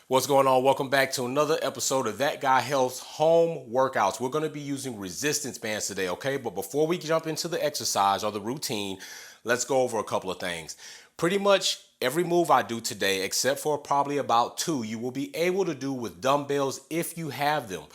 What's going on? Welcome back to another episode of That Guy Health's home workouts. We're going to be using resistance bands today, okay? But before we jump into the exercise or the routine, let's go over a couple of things. Pretty much every move I do today, except for probably about two, you will be able to do with dumbbells if you have them.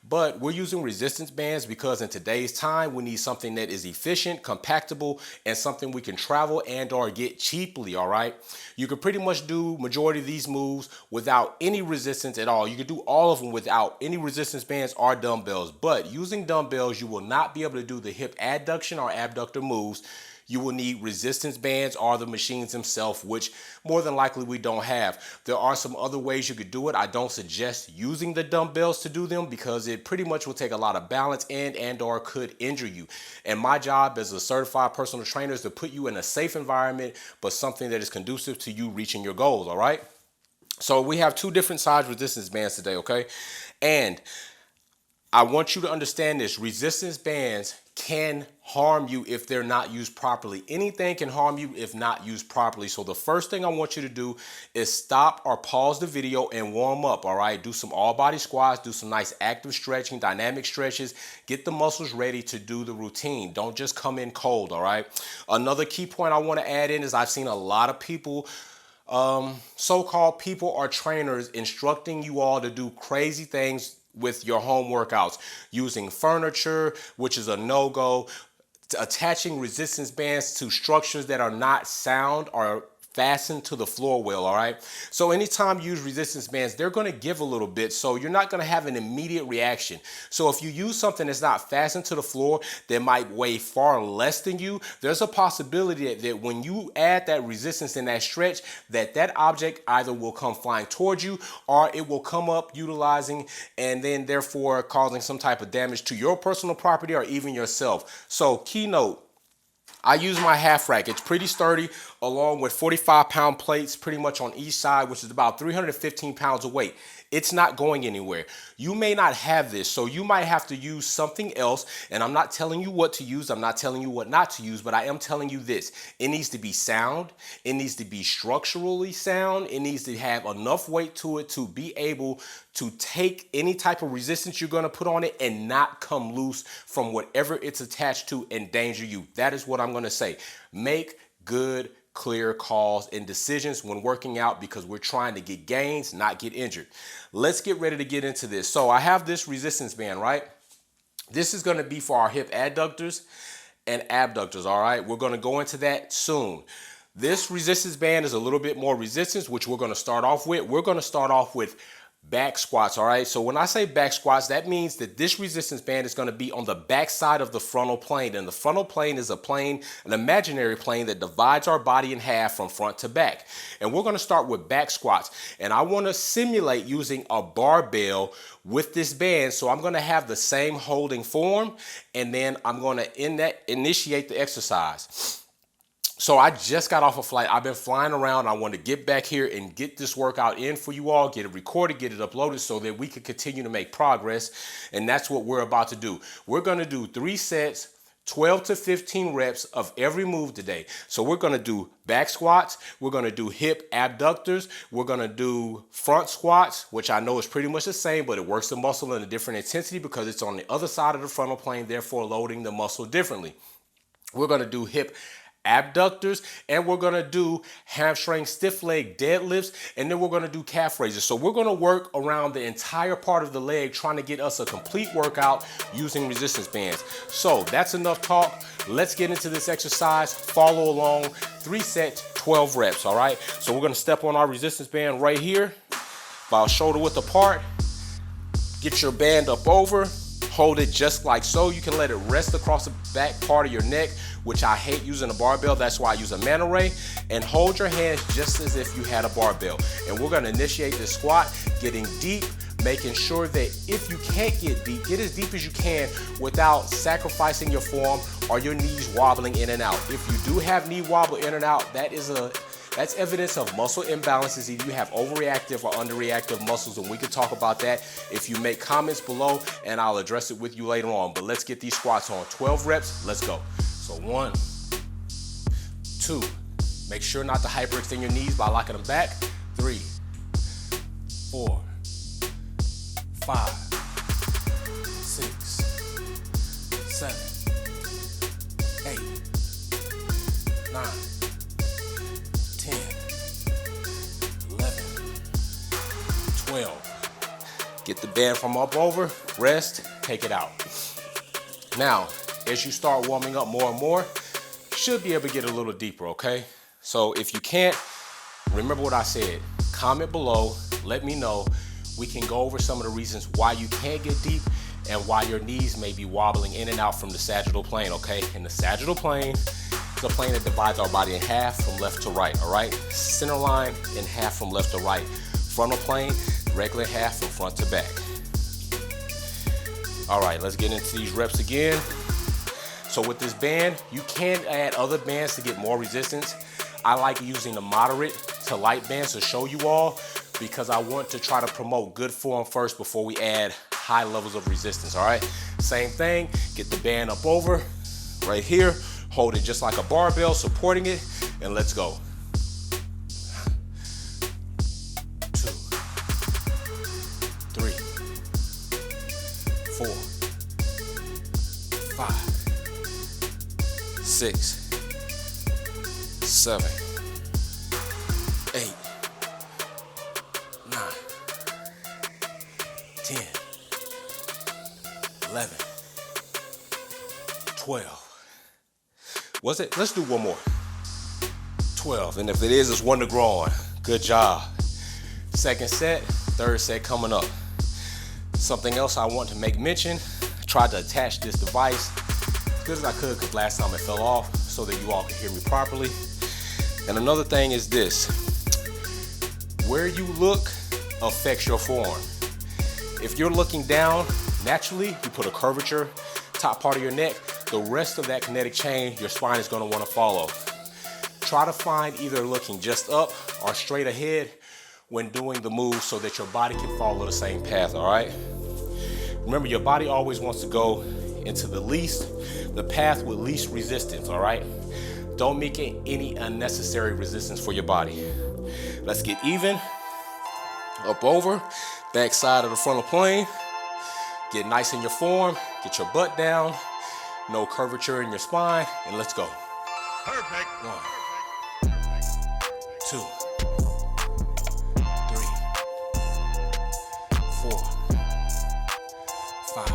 But we're using resistance bands because in today's time, we need something that is efficient, compactable, and something we can travel and or get cheaply, all right? You can pretty much do majority of these moves without any resistance at all. You can do all of them without any resistance bands or dumbbells, but using dumbbells, you will not be able to do the hip adduction or abductor moves. You will need resistance bands or the machines themselves, which more than likely we don't have. There are some other ways you could do it. I don't suggest using the dumbbells to do them because it pretty much will take a lot of balance and or could injure you. And my job as a certified personal trainer is to put you in a safe environment, but something that is conducive to you reaching your goals, all right? So we have two different size resistance bands today, okay? And I want you to understand this. Resistance bands can harm you if they're not used properly. Anything can harm you if not used properly. So the first thing I want you to do is stop or pause the video and warm up, all right? Do some all body squats, do some nice active stretching, dynamic stretches, get the muscles ready to do the routine. Don't just come in cold, all right? Another key point I want to add in is I've seen a lot of people so-called people or trainers instructing you all to do crazy things with your home workouts, using furniture, which is a no-go, attaching resistance bands to structures that are not sound or fastened to the floor well, all right? So anytime you use resistance bands, they're gonna give a little bit, so you're not gonna have an immediate reaction. So if you use something that's not fastened to the floor that might weigh far less than you, there's a possibility that when you add that resistance in that stretch, that object either will come flying towards you or it will come up utilizing and then therefore causing some type of damage to your personal property or even yourself. So keynote, I use my half rack. It's pretty sturdy, along with 45-pound plates pretty much on each side, which is about 315 pounds of weight. It's not going anywhere. You may not have this, so you might have to use something else, and I'm not telling you what to use. I'm not telling you what not to use, but I am telling you this. It needs to be sound. It needs to be structurally sound. It needs to have enough weight to it to be able to take any type of resistance you're going to put on it and not come loose from whatever it's attached to and endanger you. That is what I'm going to say. Make good, clear calls and decisions when working out because we're trying to get gains, not get injured. Let's get ready to get into this. So I have this resistance band, right? This is going to be for our hip adductors and abductors, all right? We're going to go into that soon. This resistance band is a little bit more resistance, which we're going to start off with. We're going to start off with back squats, all right? So when I say back squats, that means that this resistance band is going to be on the back side of the frontal plane. And the frontal plane is a plane, an imaginary plane that divides our body in half from front to back. And we're going to start with back squats. And I want to simulate using a barbell with this band. So I'm going to have the same holding form, and then I'm going to initiate the exercise. So I just got off a flight. I've been flying around. I want to get back here and get this workout in for you all, get it recorded, get it uploaded so that we can continue to make progress. And that's what we're about to do. We're going to do 3 sets, 12 to 15 reps of every move today. So we're going to do back squats. We're going to do hip abductors. We're going to do front squats, which I know is pretty much the same, but it works the muscle in a different intensity because it's on the other side of the frontal plane, therefore loading the muscle differently. We're going to do hip abductors, and we're going to do hamstring stiff leg deadlifts, and then we're going to do calf raises. So we're going to work around the entire part of the leg, trying to get us a complete workout using resistance bands. So that's enough talk. Let's get into this exercise. Follow along. 3 sets, 12 reps, all right? So we're going to step on our resistance band right here, about shoulder width apart. Get your band up over. Hold it just like so. You can let it rest across the back part of your neck, which I hate using a barbell. That's why I use a manta ray. And hold your hands just as if you had a barbell. And we're gonna initiate this squat, getting deep, making sure that if you can't get deep, get as deep as you can without sacrificing your form or your knees wobbling in and out. If you do have knee wobble in and out, that's evidence of muscle imbalances. Either you have overreactive or underreactive muscles, and we can talk about that if you make comments below, and I'll address it with you later on. But let's get these squats on. 12 reps, let's go. So 1, 2, make sure not to hyperextend your knees by locking them back. 3, 4, 5, 6, 7, 8, 9, 10, 11, 12. Get the band from up over, rest, take it out. Now, as you start warming up more and more, you should be able to get a little deeper, okay? So if you can't, remember what I said. Comment below, let me know. We can go over some of the reasons why you can't get deep and why your knees may be wobbling in and out from the sagittal plane, okay? And the sagittal plane is a plane that divides our body in half from left to right, all right? Center line in half from left to right. Frontal plane, regular half from front to back. All right, let's get into these reps again. So with this band, you can add other bands to get more resistance. I like using the moderate to light bands to show you all because I want to try to promote good form first before we add high levels of resistance, all right? Same thing, get the band up over right here, hold it just like a barbell, supporting it, and let's go. 2, 3, 4, 5, 6, 7, 8, 9, 10, 11, 12. Was it? Let's do one more. 12. And if it is, it's one to grow on. Good job. Second set, third set coming up. Something else I want to make mention, I tried to attach this device as good as I could because last time it fell off so that you all could hear me properly. And another thing is this, where you look affects your form. If you're looking down, naturally, you put a curvature, top part of your neck, the rest of that kinetic chain, your spine is gonna wanna follow. Try to find either looking just up or straight ahead when doing the move so that your body can follow the same path, all right? Remember, your body always wants to go into the path with least resistance, all right? Don't make it any unnecessary resistance for your body. Let's get even, up over, back side of the frontal plane. Get nice in your form, get your butt down, no curvature in your spine, and let's go. Perfect. 1, 2, 3, 4, 5,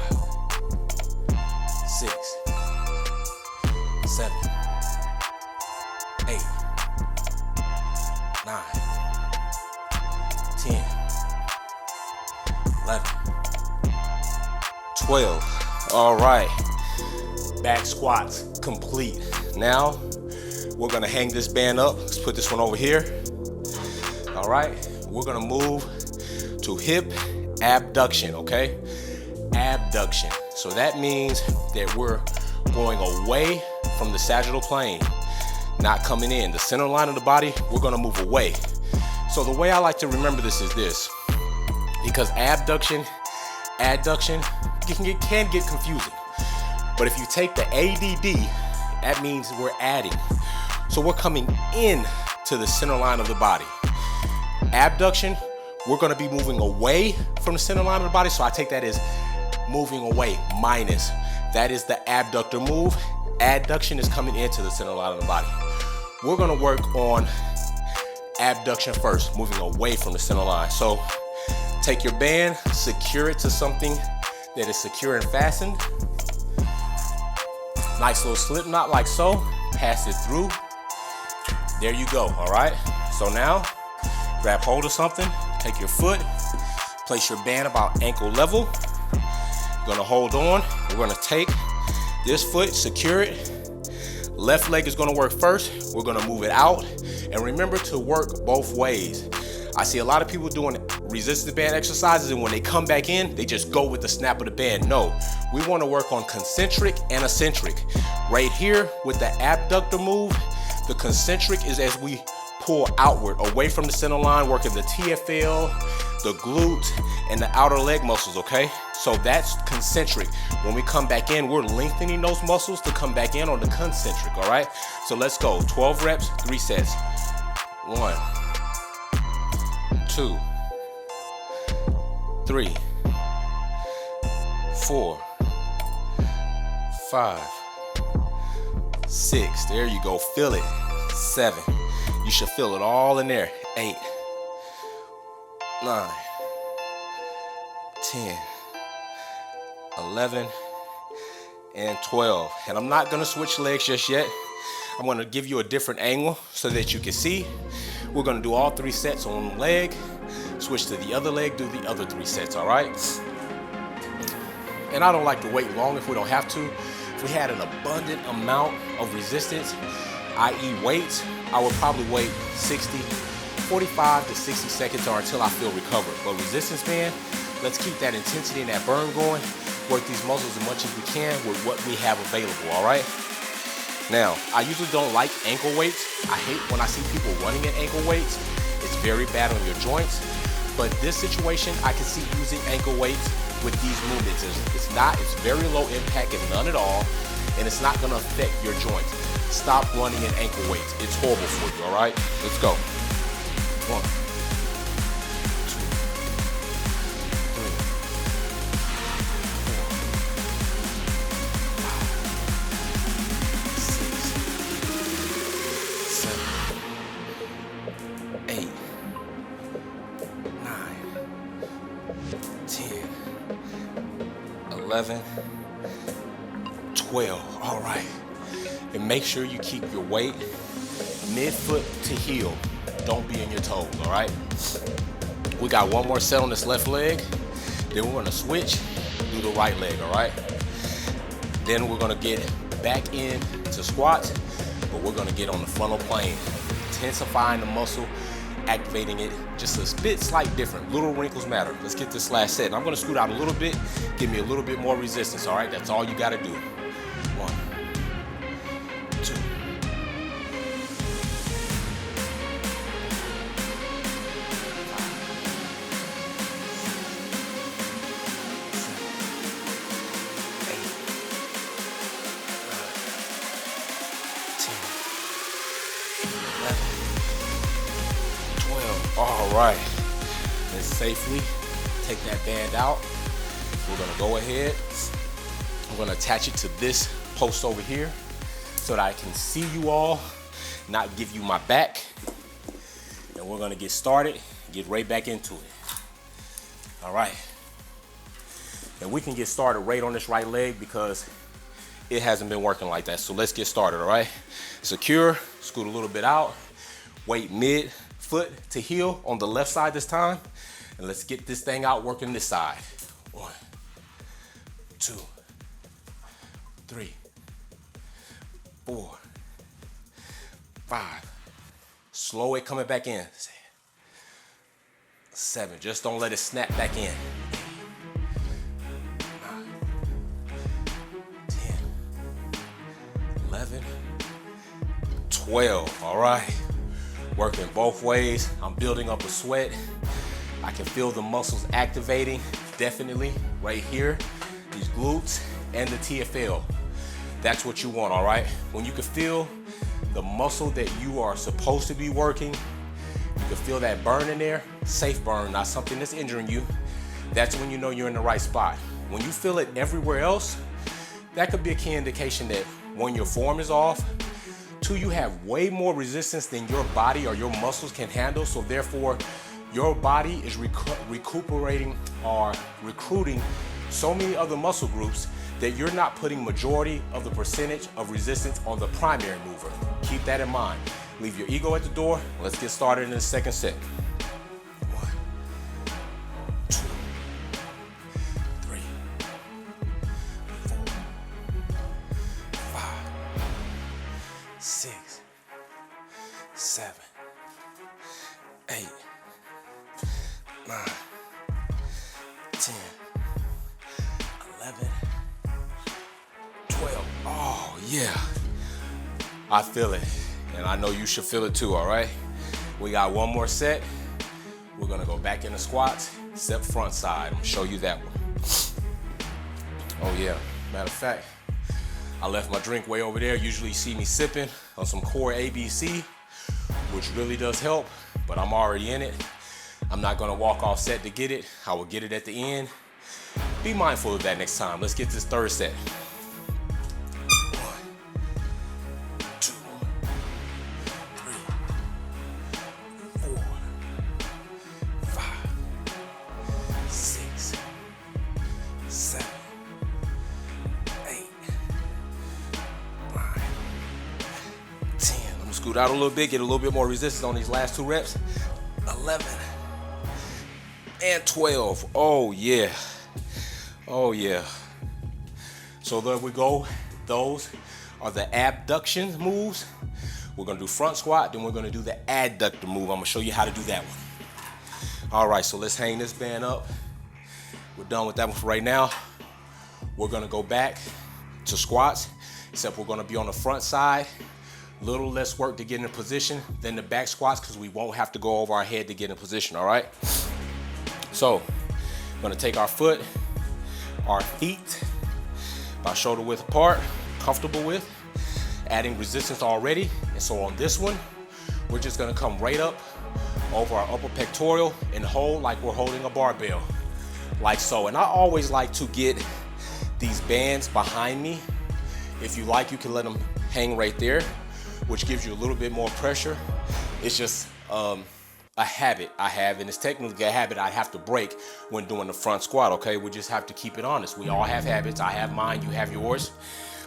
6, 7, 8, 9, 10, 11, 12. All right, back squats complete. Now we're gonna hang this band up. Let's put this one over here. All right, we're gonna move to hip abduction, okay? Abduction. So that means that we're going away from the sagittal plane, not coming in. The center line of the body, we're gonna move away. So the way I like to remember this is this, because abduction, adduction can get confusing. But if you take the ADD, that means we're adding. So we're coming in to the center line of the body. Abduction, we're gonna be moving away from the center line of the body. So I take that as moving away minus. That is the abductor move. Adduction is coming into the center line of the body. We're gonna work on abduction first, moving away from the center line. So take your band, secure it to something that is secure and fastened. Nice little slip knot like so. Pass it through. There you go, all right? So now, grab hold of something, take your foot, place your band about ankle level. You're gonna hold on. We're gonna take this foot, secure it. Left leg is gonna work first. We're gonna move it out. And remember to work both ways. I see a lot of people doing resistance band exercises, and when they come back in, they just go with the snap of the band. No, we wanna work on concentric and eccentric. Right here with the abductor move, the concentric is as we pull outward, away from the center line, working the TFL, the glute, and the outer leg muscles, okay? So that's concentric. When we come back in, we're lengthening those muscles to come back in on the concentric, all right? So let's go, 12 reps, 3 sets. 1, 2, 3, 4, 5, 6. There you go. Feel it. 7. You should feel it all in there. 8, 9, 10, 11, and 12. And I'm not gonna switch legs just yet. I'm gonna give you a different angle so that you can see. We're gonna do all 3 sets on one leg, switch to the other leg, do the other 3 sets, all right? And I don't like to wait long if we don't have to. If we had an abundant amount of resistance, i.e. weights, I would probably wait 45 to 60 seconds or until I feel recovered. But resistance band, let's keep that intensity and that burn going. Work these muscles as much as we can with what we have available, all right? Now, I usually don't like ankle weights. I hate when I see people running at ankle weights. It's very bad on your joints. But this situation, I can see using ankle weights with these movements. It's very low impact, if none at all, and it's not gonna affect your joints. Stop running at ankle weights. It's horrible for you, all right? Let's go. 1, 2, 3, 4, 5, 6, 7, 8, 9, 10, 11, 12. All right. And make sure you keep your weight mid-foot to heel. Don't be in your toes, all right? We got one more set on this left leg. Then we're gonna switch, do the right leg, all right? Then we're gonna get back into squats, but we're gonna get on the frontal plane, intensifying the muscle, activating it just a bit slight different. Little wrinkles matter. Let's get this last set. And I'm gonna scoot out a little bit, give me a little bit more resistance, all right? That's all you gotta do. 1, 2, 12. All right. Let's safely take that band out. We're gonna go ahead. I'm gonna attach it to this post over here so that I can see you all, not give you my back. And we're gonna get started, get right back into it. All right. And we can get started right on this right leg because it hasn't been working like that. So let's get started, all right? Secure, scoot a little bit out, weight mid foot to heel on the left side this time. And let's get this thing out working this side. 1, 2, 3, 4, 5. Slow it coming back in. 7, just don't let it snap back in. 9, 10, 11, 12, all right. Working both ways. I'm building up a sweat. I can feel the muscles activating, definitely, right here. These glutes and the TFL. That's what you want, all right? When you can feel the muscle that you are supposed to be working, you can feel that burn in there, safe burn, not something that's injuring you. That's when you know you're in the right spot. When you feel it everywhere else, that could be a key indication that 1, your form is off, 2, you have way more resistance than your body or your muscles can handle, so therefore your body is recuperating or recruiting so many other muscle groups that you're not putting majority of the percentage of resistance on the primary mover. Keep that in mind. Leave your ego at the door. Let's get started in the second set. 1, 2, 3, 4, 5, 6, 7, 8, 9, 10, 11, 12. Oh, yeah. I feel it. And I know you should feel it too, all right? We got one more set. We're gonna go back into squats, step front side. I'm gonna show you that one. Oh, yeah. Matter of fact, I left my drink way over there. Usually you see me sipping on some Core ABC, which really does help, but I'm already in it. I'm not gonna walk off set to get it. I will get it at the end. Be mindful of that next time. Let's get this third set. 1, 2, 3, 4, 5, 6, 7, 8, 9, 10. I'm gonna scoot out a little bit, get a little bit more resistance on these last 2 reps. 11 and 12. Oh yeah. Oh yeah. So there we go. Those are the abduction moves. We're gonna do front squat, then we're gonna do the adductor move. I'm gonna show you how to do that one. All right, so let's hang this band up. We're done with that one for right now. We're gonna go back to squats, except we're gonna be on the front side. Little less work to get in position than the back squats because we won't have to go over our head to get in position, all right? So, we're gonna take our feet, about shoulder width apart, comfortable with, adding resistance already. And so on this one, we're just gonna come right up over our upper pectoral and hold like we're holding a barbell, like so. And I always like to get these bands behind me. If you like, you can let them hang right there, which gives you a little bit more pressure. It's just a habit I have, and it's technically a habit I have to break when doing the front squat, okay? We just have to keep it honest. We all have habits. I have mine, you have yours.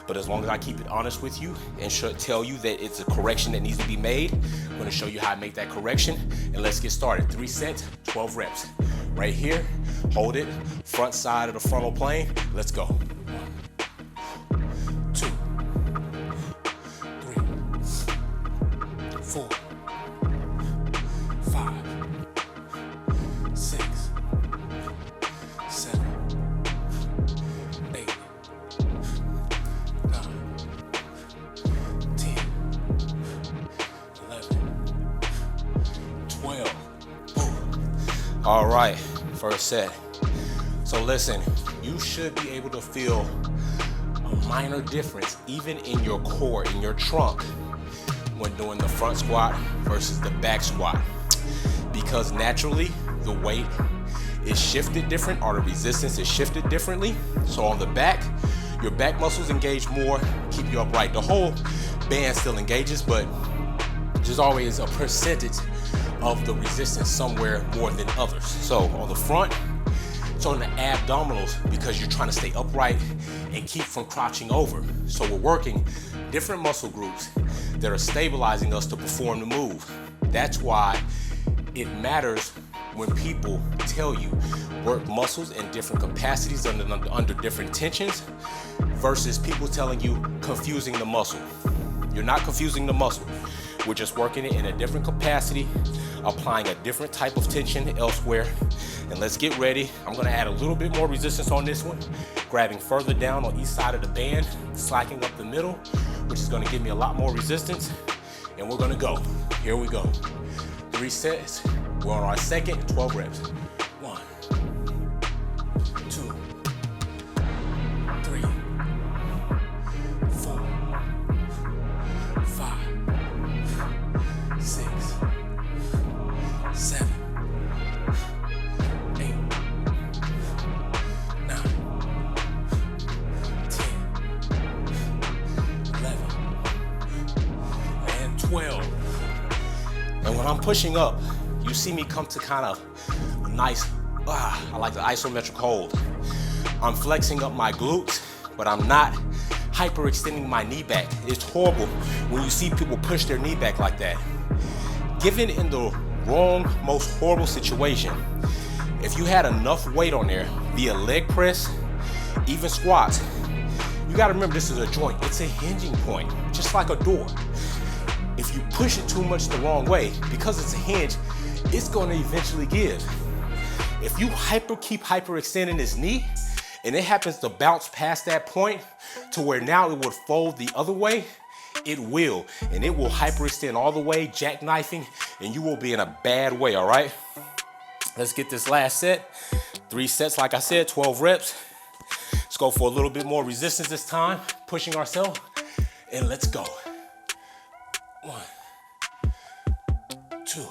But as long as I keep it honest with you and tell you that it's a correction that needs to be made, I'm gonna show you how to make that correction, and let's get started. 3 sets, 12 reps. Right here, hold it, front side of the frontal plane. Let's go. 1, 2, 3, 4, 5, 6, 7, 8, 9, 10, 11, 12. Boom. All right, first set. So listen, you should be able to feel a minor difference even in your core, in your trunk, when doing the front squat versus the back squat. Because naturally, the weight is shifted different, or the resistance is shifted differently. So on the back, your back muscles engage more, keep you upright. The whole band still engages, but there's always a percentage of the resistance somewhere more than others. So on the front, it's on the abdominals because you're trying to stay upright and keep from crouching over. So we're working different muscle groups that are stabilizing us to perform the move. That's why it matters when people tell you work muscles in different capacities under different tensions versus people telling you confusing the muscle. You're not confusing the muscle. We're just working it in a different capacity, applying a different type of tension elsewhere. And let's get ready. I'm gonna add a little bit more resistance on this one, grabbing further down on each side of the band, slacking up the middle, which is gonna give me a lot more resistance. And we're gonna go. Here we go. 3 sets. We're on our second, 12 reps. 1, 2, 3, 4, 5, 6, 7, 8, 9, 10, 11, and 12. And when I'm pushing up, you see me come to kind of a nice, I like the isometric hold. I'm flexing up my glutes, but I'm not hyperextending my knee back. It's horrible when you see people push their knee back like that. Given in the wrong, most horrible situation, if you had enough weight on there via leg press, even squats, you gotta remember this is a joint. It's a hinging point, just like a door. If you push it too much the wrong way, because it's a hinge, it's gonna eventually give. If you keep hyperextending this knee, and it happens to bounce past that point to where now it would fold the other way, it will, and it will hyperextend all the way, jackknifing, and you will be in a bad way, all right? Let's get this last set. 3 sets, like I said, 12 reps. Let's go for a little bit more resistance this time, pushing ourselves, and let's go. 1, 2,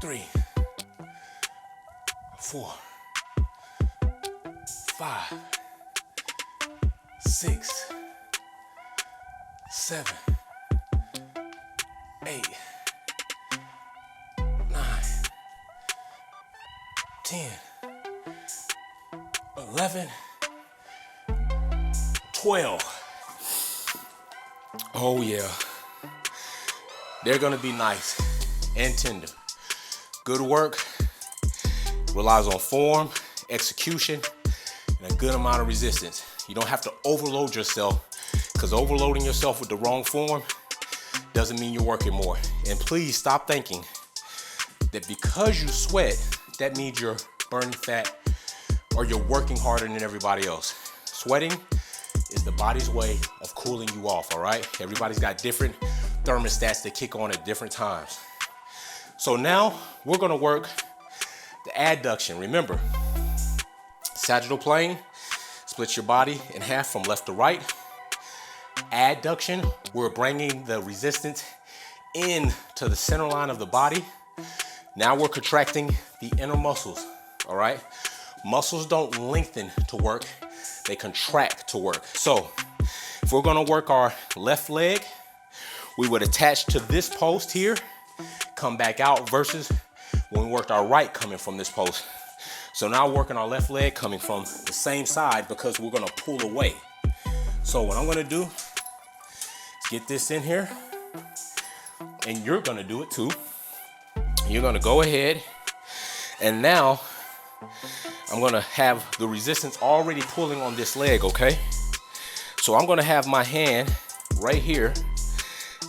3, 3, 4, 5, 6, 7, 8, 9, 10, 11, 12. Oh yeah. They're gonna be nice and tender. Good work relies on form, execution, and a good amount of resistance. You don't have to overload yourself, because overloading yourself with the wrong form doesn't mean you're working more. And please stop thinking that because you sweat, that means you're burning fat or you're working harder than everybody else. Sweating is the body's way of cooling you off, all right? Everybody's got different thermostats that kick on at different times. So now we're gonna work the adduction. Remember, sagittal plane, split your body in half from left to right. Adduction, we're bringing the resistance in to the center line of the body. Now we're contracting the inner muscles, all right? Muscles don't lengthen to work, they contract to work. So if we're gonna work our left leg, we would attach to this post here, come back out, versus when we worked our right coming from this post. So now working our left leg coming from the same side because we're gonna pull away. So what I'm gonna do is get this in here, and you're gonna do it too. You're gonna go ahead, and now I'm gonna have the resistance already pulling on this leg, okay? So I'm gonna have my hand right here,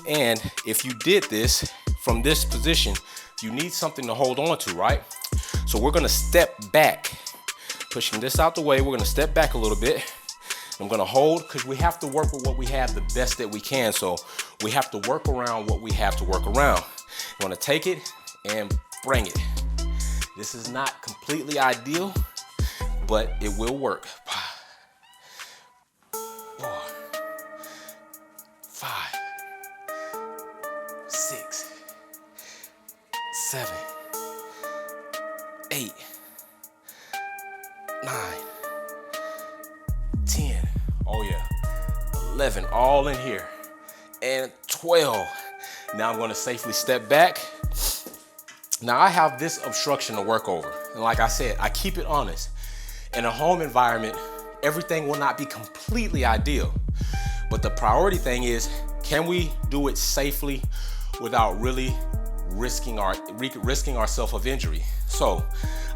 and if you did this from this position, you need something to hold on to, right? So we're gonna step back, pushing this out the way. We're gonna step back a little bit. I'm gonna hold, because we have to work with what we have the best that we can. So we have to work around what we have to work around. I'm gonna take it and bring it. This is not completely ideal, but it will work. 4, 5, 6, 7, 8, 9, 10, oh yeah, 11, all in here, and 12. Now I'm gonna safely step back. Now I have this obstruction to work over. And like I said, I keep it honest. In a home environment, everything will not be completely ideal. But the priority thing is, can we do it safely without really risking ourselves of injury? So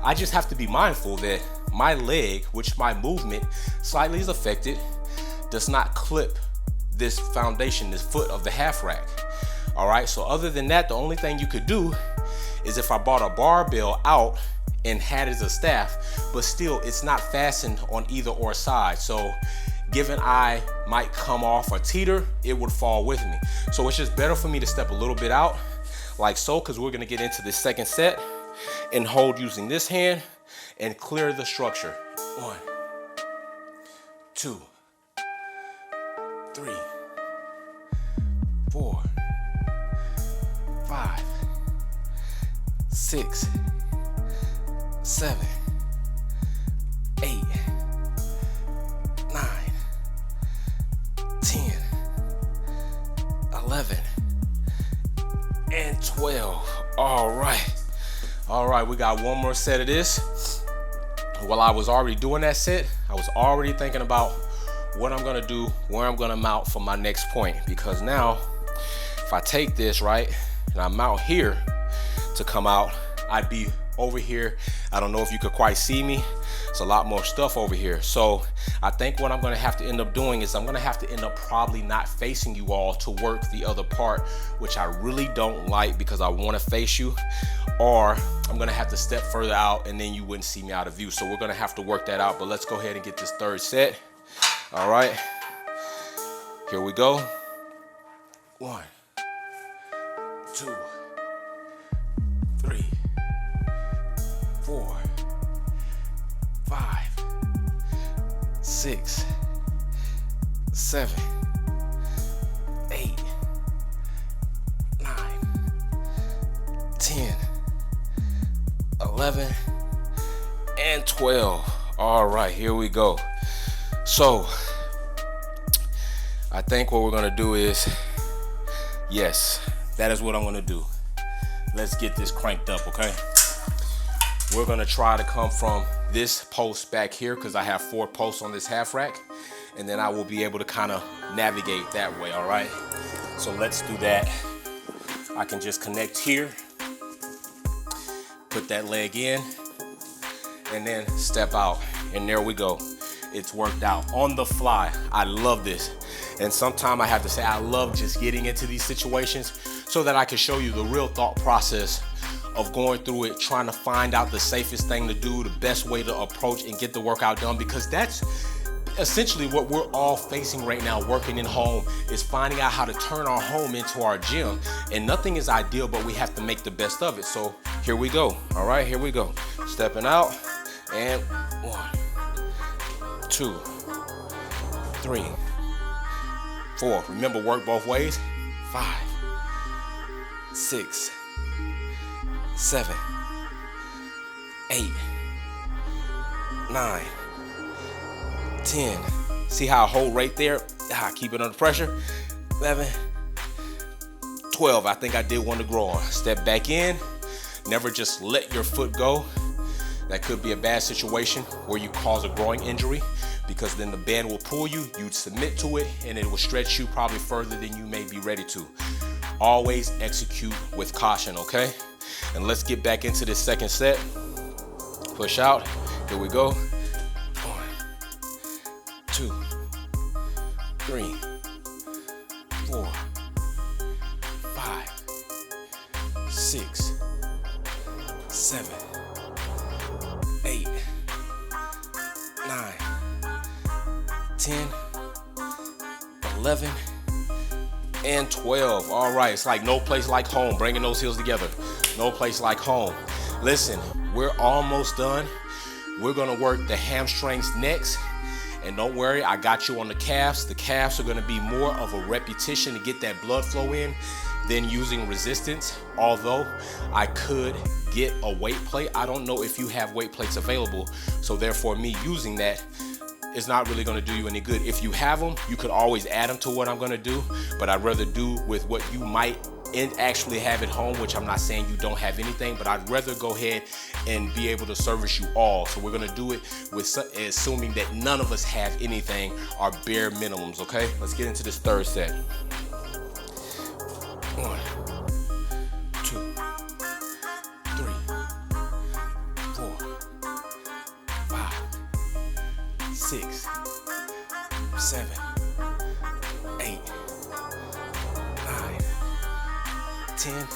I just have to be mindful that my leg, which my movement slightly is affected, does not clip this foundation, this foot of the half rack. All right, so other than that, the only thing you could do is if I bought a barbell out and had it as a staff, but still it's not fastened on either or side. So given I might come off or teeter, it would fall with me. So it's just better for me to step a little bit out like so, because we're gonna get into this second set and hold using this hand and clear the structure. 1, 2, 3, 4, 5, 6, 7, 8, 9, 10, 11, and 12. All right, we got one more set of this. While I was already doing that set, I was already thinking about what I'm gonna do, where I'm gonna mount for my next point. Because now, if I take this, right, and I mount here to come out, I'd be over here. I don't know if you could quite see me. It's a lot more stuff over here. So I think what I'm gonna have to end up doing is I'm gonna have to end up probably not facing you all to work the other part, which I really don't like because I wanna face you, or I'm gonna have to step further out and then you wouldn't see me out of view. So we're gonna have to work that out, but let's go ahead and get this third set. All right, here we go. 1, 2, 3, 4, 5, 6, 7, 8, 9, 10, 11, and 12. All right, here we go. So I think what we're gonna do is, yes, that is what I'm gonna do. Let's get this cranked up, okay? We're gonna try to come from this post back here because I have 4 posts on this half rack, and then I will be able to kind of navigate that way, all right? So let's do that. I can just connect here, put that leg in, and then step out, and there we go. It's worked out on the fly. I love this. And sometimes I have to say I love just getting into these situations so that I can show you the real thought process of going through it, trying to find out the safest thing to do, the best way to approach and get the workout done, because that's essentially what we're all facing right now working in home, is finding out how to turn our home into our gym. And nothing is ideal, but we have to make the best of it. So here we go. All right, here we go. Stepping out, and 1, 2, 3, 4. Remember, work both ways. 5, 6, 7, 8, 9, 10. See how I hold right there? Keep it under pressure. 11, 12. I think I did one to grow on. Step back in. Never just let your foot go. That could be a bad situation where you cause a growing injury, because then the band will pull you, you'd submit to it, and it will stretch you probably further than you may be ready to. Always execute with caution, okay? And let's get back into this second set. Push out. Here we go. 1, 2, 3, 4, 5, 6, 7, 8, 9, 10, 11, and 12. All right, it's like no place like home. Bringing those heels together. No place like home. Listen, we're almost done. We're gonna work the hamstrings next. And don't worry, I got you on the calves. The calves are gonna be more of a repetition to get that blood flow in than using resistance. Although I could get a weight plate. I don't know if you have weight plates available. So therefore me using that is not really gonna do you any good. If you have them, you could always add them to what I'm gonna do, but I'd rather do with what you might actually have at home, which I'm not saying you don't have anything, but I'd rather go ahead and be able to service you all. So we're gonna do it with assuming that none of us have anything, our bare minimums, okay? Let's get into this third set. 1, 2, 3, 4, 5, 6, 7, 8, 9, 10,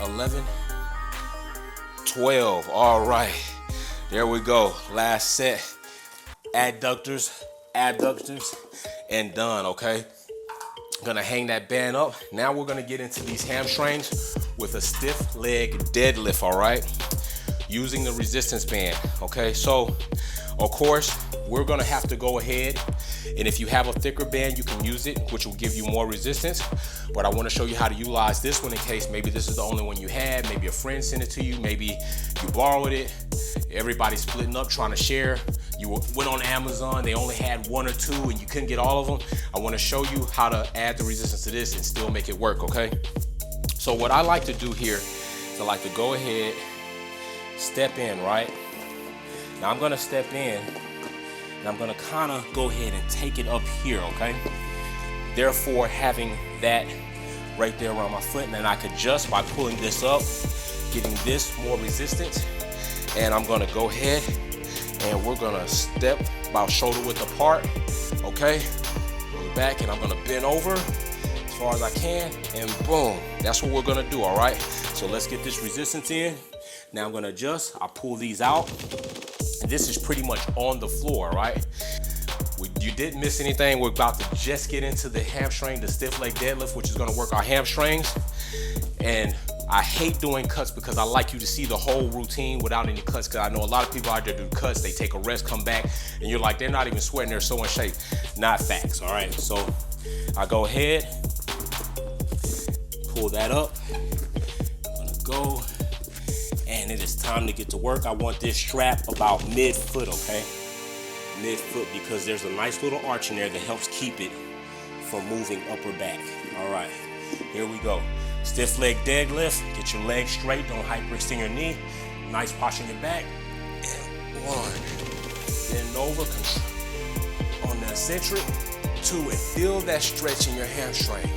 11, 12. All right, there we go. Last set. Adductors, abductors, and done, okay? Gonna hang that band up. Now we're gonna get into these hamstrings with a stiff leg deadlift, all right? Using the resistance band, okay? So, of course, we're gonna have to go ahead, and if you have a thicker band, you can use it, which will give you more resistance. But I wanna show you how to utilize this one in case maybe this is the only one you had, maybe a friend sent it to you, maybe you borrowed it, everybody's splitting up trying to share. You went on Amazon, they only had 1 or 2 and you couldn't get all of them. I wanna show you how to add the resistance to this and still make it work, okay? So what I like to do here is I like to go ahead, step in, right? Now I'm gonna step in and I'm gonna kinda go ahead and take it up here, okay? Therefore having that right there around my foot, and then I could just by pulling this up, getting this more resistance. And I'm gonna go ahead and we're gonna step about shoulder width apart, okay? Go back and I'm gonna bend over as far as I can, and boom, that's what we're gonna do, all right? So let's get this resistance in. Now I'm gonna adjust, I pull these out. And this is pretty much on the floor, right? You didn't miss anything. We're about to just get into the hamstring, the stiff leg deadlift, which is gonna work our hamstrings. And I hate doing cuts because I like you to see the whole routine without any cuts, because I know a lot of people out there do cuts, they take a rest, come back, and you're like, they're not even sweating, they're so in shape. Not facts, all right? So I go ahead, pull that up. I'm gonna go and and it is time to get to work. I want this strap about mid-foot, okay? Mid-foot, because there's a nice little arch in there that helps keep it from moving up or back. All right, here we go. Stiff leg deadlift. Get your legs straight. Don't hyperextend your knee. Nice posture in your back. And 1. Bend over on the eccentric. 2, and feel that stretch in your hamstring.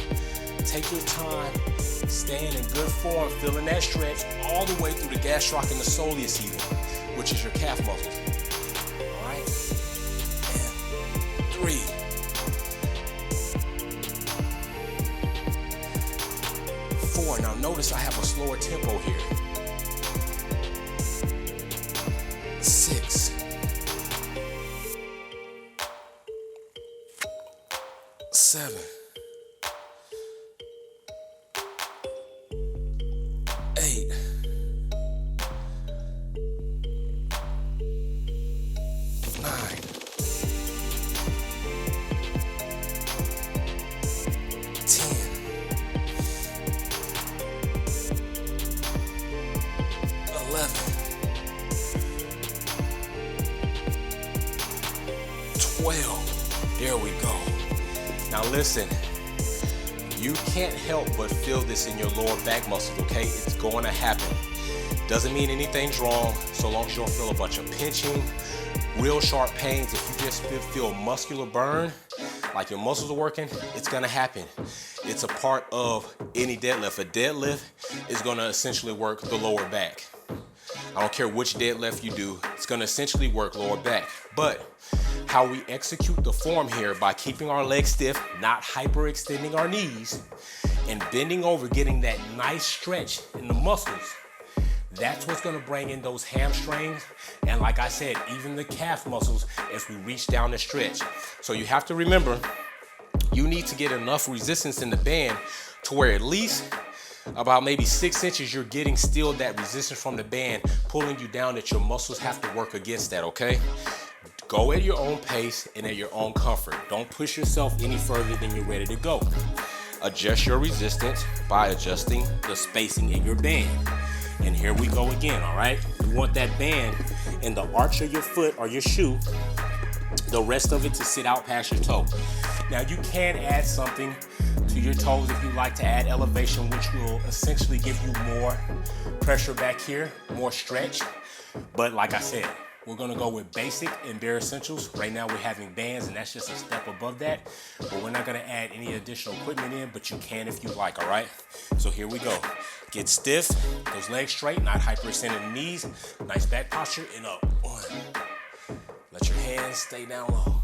Take your time. Staying in good form, feeling that stretch all the way through the gastroc and the soleus even, which is your calf muscles. All right. And 3. 4. Now notice I have a slower tempo here. 6. 7. 8. 9. 10. 11. 12. There we go. Now listen, you can't help but feel this in your lower back muscles, okay? It's going to happen. Doesn't mean anything's wrong so long as you don't feel a bunch of pinching, real sharp pains. If you just feel muscular burn, like your muscles are working, it's going to happen. It's a part of any deadlift. A deadlift is going to essentially work the lower back. I don't care which deadlift you do, it's going to essentially work lower back. But how we execute the form here by keeping our legs stiff, not hyperextending our knees, and bending over, getting that nice stretch in the muscles. That's what's gonna bring in those hamstrings, and like I said, even the calf muscles as we reach down the stretch. So you have to remember, you need to get enough resistance in the band to where at least about maybe 6 inches, you're getting still that resistance from the band, pulling you down, that your muscles have to work against that, okay? Go at your own pace and at your own comfort. Don't push yourself any further than you're ready to go. Adjust your resistance by adjusting the spacing in your band. And here we go again, all right? You want that band in the arch of your foot or your shoe, the rest of it to sit out past your toe. Now you can add something to your toes if you like to add elevation, which will essentially give you more pressure back here, more stretch. But like I said, we're gonna go with basic and bare essentials. Right now we're having bands, and that's just a step above that. But we're not gonna add any additional equipment in, but you can if you like, all right? So here we go. Get stiff, those legs straight, not hyperextending the knees. Nice back posture, and up. 1. Let your hands stay down low.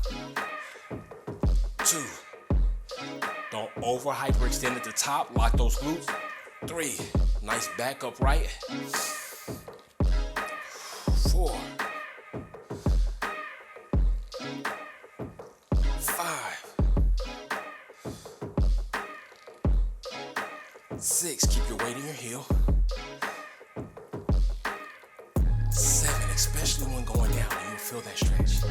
2. Don't over hyperextend at the top, lock those glutes. 3. Nice back upright. 4. 5. 6, keep your weight in your heel. 7, especially when going down, you'll feel that stretch.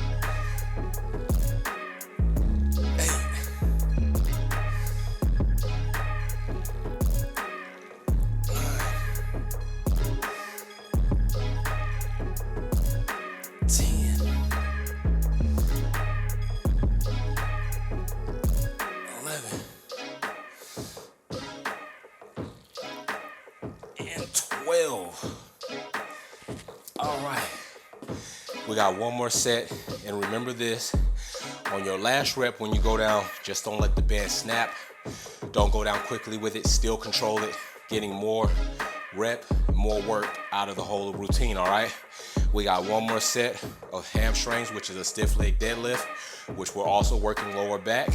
8. 10. 11. And 12. All right. We got one more set, and remember this. On your last rep, when you go down, just don't let the band snap. Don't go down quickly with it. Still control it. Getting more rep, more work out of the whole routine, all right? We got one more set of hamstrings, which is a stiff leg deadlift, which we're also working lower back.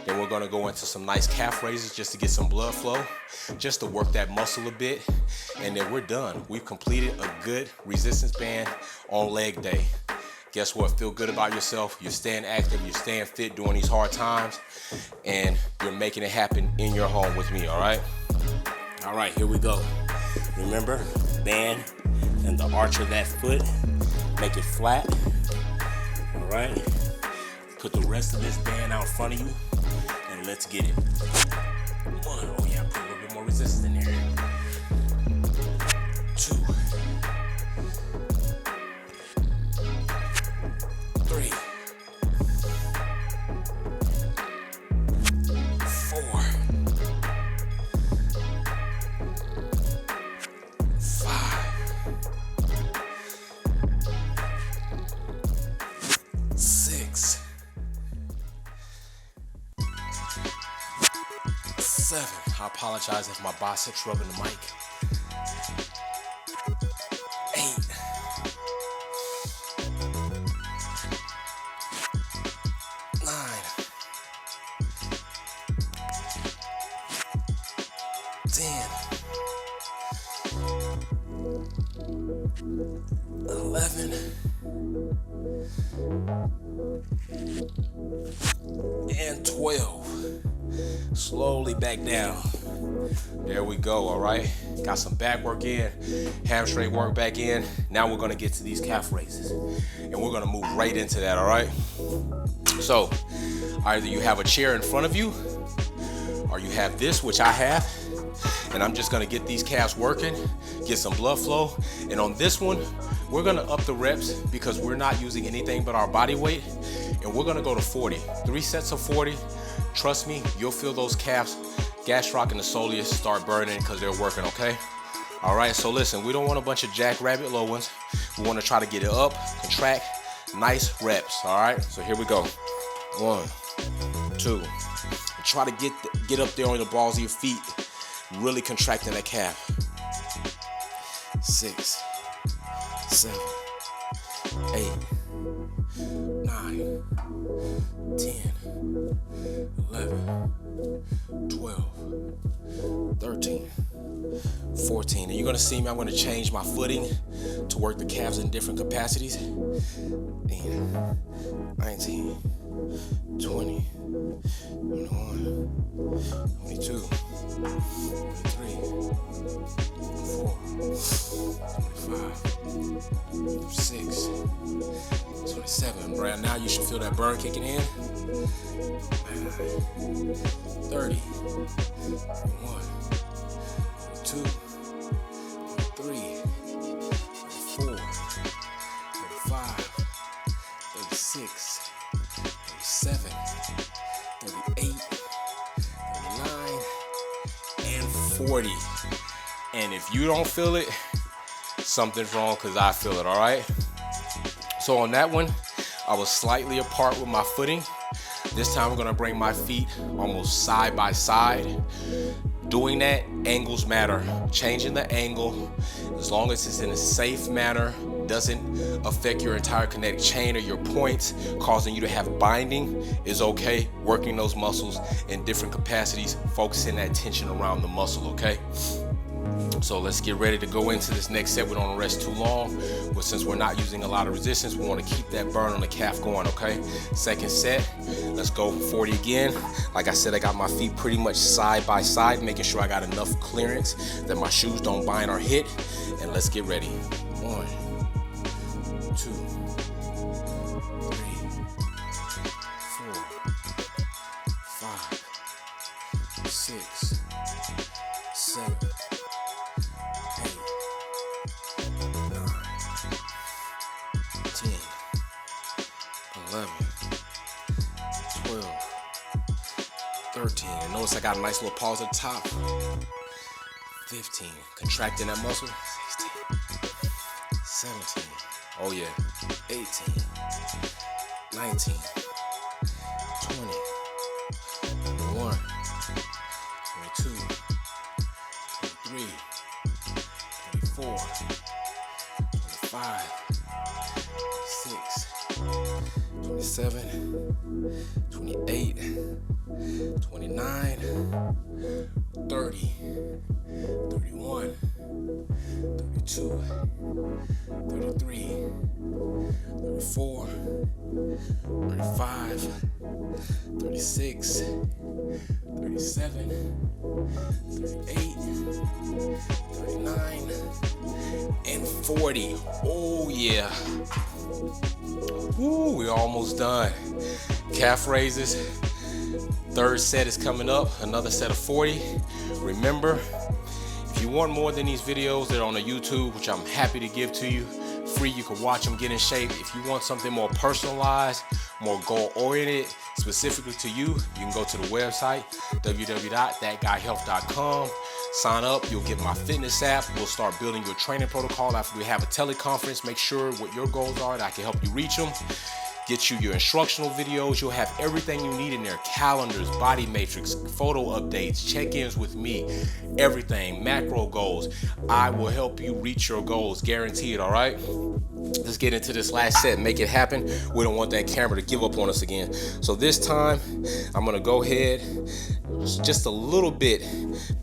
Then we're gonna go into some nice calf raises just to get some blood flow, just to work that muscle a bit, and then we're done. We've completed a good resistance band on leg day. Guess what? Feel good about yourself. You're staying active, you're staying fit during these hard times, and you're making it happen in your home with me, all right? All right, here we go. Remember, band and the arch of that foot, make it flat, all right? Put the rest of this band out in front of you, and let's get it. 1, oh yeah, put a little bit more resistance in there. 2, 7. I apologize if my biceps rubbing the mic. 8. 9. 10. 11. And 12. Slowly back down. There we go, all right? Got some back work in, hamstring work back in. Now we're gonna get to these calf raises. And we're gonna move right into that, all right? So, either you have a chair in front of you, or you have this, which I have, and I'm just gonna get these calves working, get some blood flow. And on this one, we're gonna up the reps because we're not using anything but our body weight, and we're gonna go to 40. 3 sets of 40. Trust me, you'll feel those calves, gastroc and the soleus start burning because they're working, okay? All right, so listen, we don't want a bunch of jackrabbit low ones. We wanna try to get it up, contract, nice reps, all right? So here we go. 1, 2. Try to get up there on the balls of your feet, really contracting that calf. 6, 7, 8, 9, 10, 11, 12, 13, 14. And you're gonna see me, I'm gonna change my footing to work the calves in different capacities. 10, 19, 20, 21, 22, 23, 24, 25, 26, 27. Right now you should feel that burn kicking in. 30, 31, 32, 33, 34, 35, 36, 37, 38, 39, and 40. And if you don't feel it, something's wrong because I feel it, all right? So on that one, I was slightly apart with my footing. This time I'm gonna bring my feet almost side by side. Doing that, angles matter. Changing the angle, as long as it's in a safe manner, doesn't affect your entire kinetic chain or your points, causing you to have binding, is okay. Working those muscles in different capacities, focusing that tension around the muscle, okay? So let's get ready to go into this next set. We don't want to rest too long, but since we're not using a lot of resistance, we want to keep that burn on the calf going, okay? Second set, let's go 40 again. Like I said, I got my feet pretty much side by side, making sure I got enough clearance that my shoes don't bind or hit. And let's get ready. 1, 2, 3, 4, 5, 6, 7, 8, 9, 10, 11, 12, 13. And notice I got a nice little pause at the top. 15. Contracting that muscle. 16, 17. Oh yeah. 18, 19, 20, 21, 22, 23, 24, 25, 26, 27, 28, 29, 30, 31, 32, 33, 34, 35, 36, 37, 38, 39, and 40. Oh yeah. Woo, we're almost done. Calf raises. Third set is coming up, another set of 40. Remember, if you want more than these videos, they're on the YouTube, which I'm happy to give to you. Free, you can watch them, get in shape. If you want something more personalized, more goal-oriented, specifically to you, you can go to the website, www.thatguyhealth.com. Sign up, you'll get my fitness app. We'll start building your training protocol after we have a teleconference. Make sure what your goals are, that I can help you reach them. get you your instructional videos. You'll have everything you need in there. Calendars, body matrix, photo updates, check-ins with me, everything, macro goals. I will help you reach your goals, guaranteed, all right? Let's get into this last set, make it happen. We don't want that camera to give up on us again. So this time, I'm gonna go ahead, just a little bit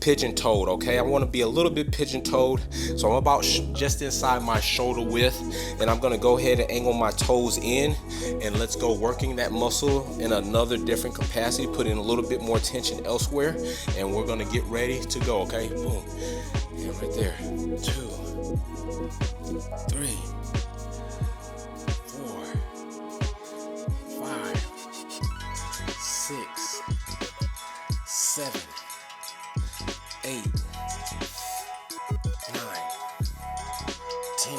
pigeon-toed, okay? I wanna be a little bit pigeon-toed. So I'm about just inside my shoulder width, and I'm gonna go ahead and angle my toes in, and let's go working that muscle in another different capacity, put in a little bit more tension elsewhere, and we're gonna get ready to go, okay? Boom, and right there, 2, 3, 4, 5, 6, 7, 8, 9, 10,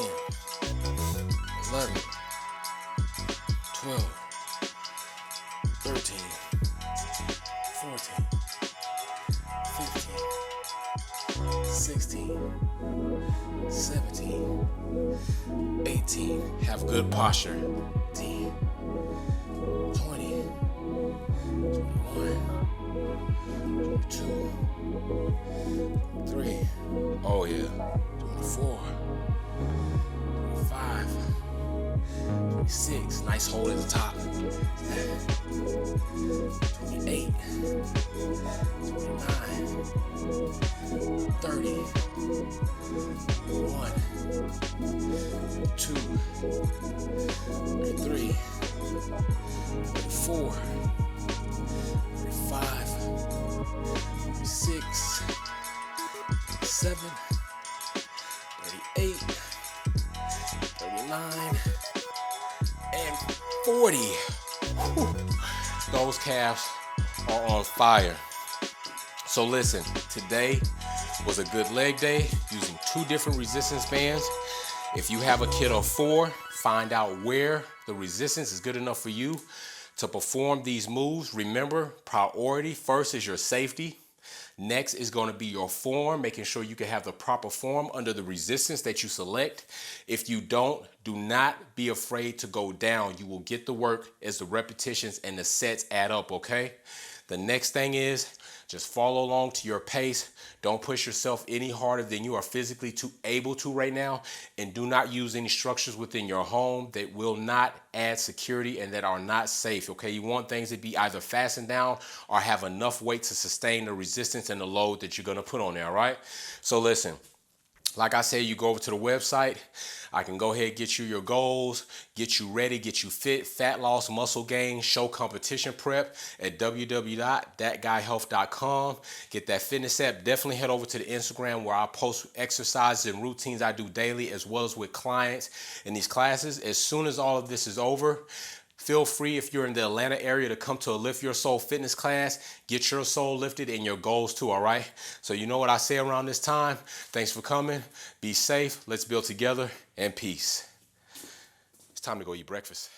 11, 12, 13, 14, 15, 16, 17, 18. Have good posture. 19, 20, 21, 22, 23. Oh yeah. 24, 25, 26. Nice hold at the top. 28, 29, 30, 31, 2, 33, 34, 35, 36, 37, 38, 39, and 40. Whew. Those calves are on fire. So listen, today was a good leg day using 2 different resistance bands. If you have a kid of 4, find out where the resistance is good enough for you to perform these moves. Remember, priority first is your safety. Next is going to be your form, making sure you can have the proper form under the resistance that you select. If you don't, do not be afraid to go down. You will get the work as the repetitions and the sets add up, okay? The next thing is just follow along to your pace. Don't push yourself any harder than you are physically able to right now. And do not use any structures within your home that will not add security and that are not safe, okay? You want things to be either fastened down or have enough weight to sustain the resistance and the load that you're gonna put on there, all right? So listen, like I said, you go over to the website. I can go ahead and get you your goals, get you ready, get you fit, fat loss, muscle gain, show competition prep at www.thatguyhealth.com. Get that fitness app. Definitely head over to the Instagram where I post exercises and routines I do daily as well as with clients in these classes. As soon as all of this is over, feel free, if you're in the Atlanta area, to come to a Lift Your Soul fitness class. Get your soul lifted and your goals too, all right? So you know what I say around this time. Thanks for coming. Be safe. Let's build together, and peace. It's time to go eat breakfast.